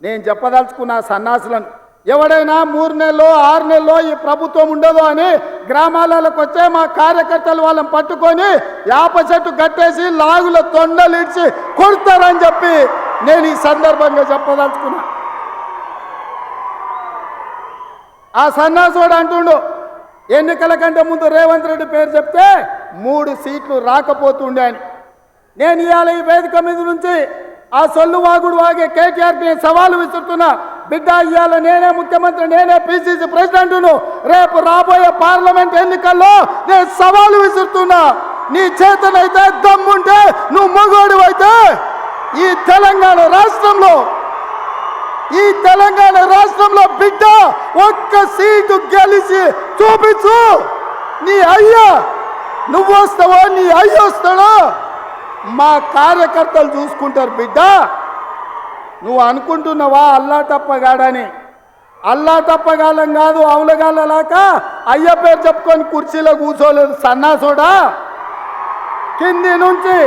నేను చెప్పదలుచుకున్న సన్నాసులను ఎవడైనా 3 నెలలో 6 నెలలో ఈ ప్రభుత్వం ఉండదు అని గ్రామాలకు వచ్చే మా కార్యకర్తలు వాళ్ళని పట్టుకొని యాప చెట్టు కట్టేసి లాగుల తొండలు ఇడ్చి కొడతారని చెప్పి నేను ఈ సందర్భంగా చెప్పదలుచుకున్నా. ఆ సన్నాసుడు అంటుండు ఎన్నికల కంటే ముందు రేవంత్ రెడ్డి పేరు చెప్తే 3 సీట్లు రాకపోతుండే అని. నేను ఇవాళ ఈ వేదిక మీద నుంచి ఆ సొల్లు వాగుడు వాగే కేటీఆర్కి సవాలు విసురుతున్నా. బిడ్డ ఇవాళ నేనే ముఖ్యమంత్రి, నేనే పిసిసి ప్రెసిడెంట్ను. రేపు రాబోయే పార్లమెంట్ ఎన్నికల్లో నేను సవాలు విసురుతున్నా. నీ చేతనైతే దమ్ముంటే నువ్వు మగోడు అయితే ఈ తెలంగాణ రాష్ట్రంలో బిడ్డ ఒక్క సీటు గెలిచి చూపించు. నీ అయ్యా నువ్వు వస్తావో నీ అయ్య వస్తాడో మా కార్యకర్తలు చూసుకుంటారు. బిడ్డ నువ్వు అనుకుంటున్నావా అల్లా తప్పగాడని? అల్లా తప్పగాలం కాదు, అవులగాలలాక అయ్య పేరు చెప్పుకొని కుర్చీలో కూర్చోలేదు సన్నాసోడా. కింది నుంచి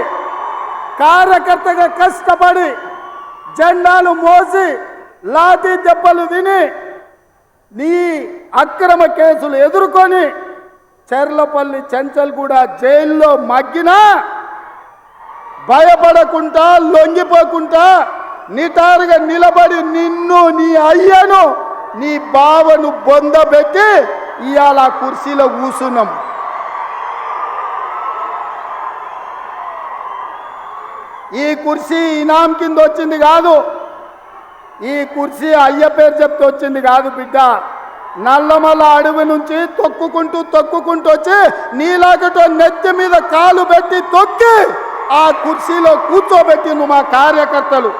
కార్యకర్తగా కష్టపడి జెండాలు మోసి లాఠీ దెబ్బలు తిని నీ అక్రమ కేసులు ఎదుర్కొని చెర్లపల్లి చెంచల్గూడ జైల్లో మగ్గినా భయపడకుండా లొంగిపోకుండా నిటారుగా నిలబడి నిన్ను నీ అయ్యను నీ బావను బొందబెట్టి ఇవాళ కుర్చీలో కూర్చున్నాం. ఈ కుర్చీ ఇనాం కింద వచ్చింది కాదు, ఈ కుర్చీ అయ్య పేరు చెప్తే వచ్చింది కాదు బిడ్డ. నల్లమల్ల అడవి నుంచి తొక్కుకుంటూ వచ్చి నీలాగటో నెత్తి మీద కాలు పెట్టి తొక్కి ఆ కుర్చీలో కూర్చోబెట్టి నువ్వు మా కార్యకర్తలు.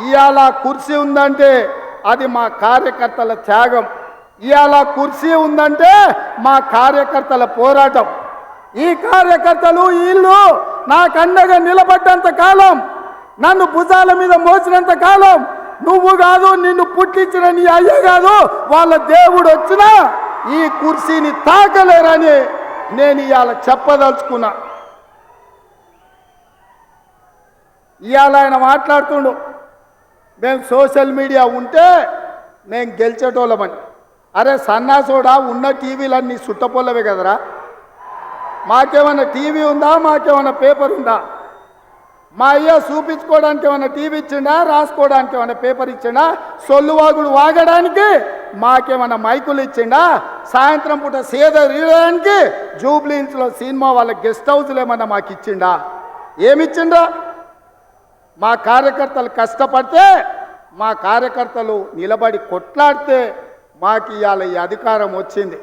ఇవాళ కుర్చీ ఉందంటే అది మా కార్యకర్తల త్యాగం. ఇవాళ కుర్చీ ఉందంటే మా కార్యకర్తల పోరాటం. ఈ కార్యకర్తలు వీళ్ళు నాకు అండగా నిలబడ్డంత కాలం, నన్ను భుజాల మీద మోసినంత కాలం నువ్వు కాదు, నిన్ను పుట్టించిన నీ అయ్య కాదు, వాళ్ళ దేవుడు వచ్చినా ఈ కుర్చీని తాకలేరని నేను ఇవాళ చెప్పదలుచుకున్నా. ఇవాళ ఆయన మాట్లాడుతుండు మేము సోషల్ మీడియా ఉంటే మేము గెలిచేటోళ్ళమని. అరే సన్నాసోడా, ఉన్న టీవీలన్నీ సుట్టపొల్లవే కదరా. మాకేమైనా టీవీ ఉందా? మాకేమైనా పేపర్ ఉందా? మా అయ్య చూపించుకోవడానికి ఏమైనా టీవీ ఇచ్చిండా? రాసుకోవడానికి ఏమైనా పేపర్ ఇచ్చిండా? సొల్లువాగుడు వాగడానికి మాకేమైనా మైకులు ఇచ్చిండా? సాయంత్రం పూట సేద తీయడానికి జూబ్లీహిల్స్లో సినిమా వాళ్ళ గెస్ట్ హౌస్లు ఏమన్నా మాకు ఇచ్చిండా? ఏమిచ్చిండా? మా కార్యకర్తలు కష్టపడితే, మా కార్యకర్తలు నిలబడి కొట్లాడితే మాకు ఇవాళ ఈ అధికారం వచ్చింది.